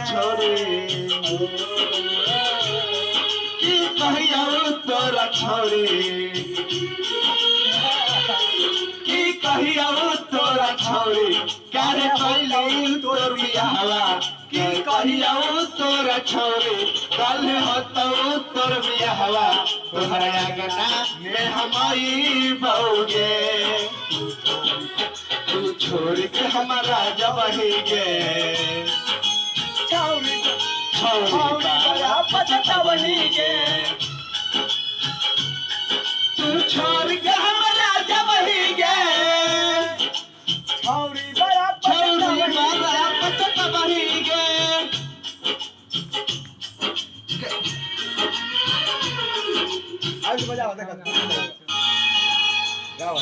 छोड़े की कहिया तोरा छोड़े की कहिया तोरा छोड़े करे पहले तोर बियाहवा की कहिया तोरा छोड़े कल होतो तोर बियाहवा तोहरा आंगना में हमारी बहुगे तू छोड़ के हमारा जब ही गे छौरी छोड़ी बड़ा पछतावही गे तू छोड़ के हमारा जब ही गे छौरी बड़ा छोड़ी पछतावही हमारा पछतावही गे आज बजाओ देखो गाओ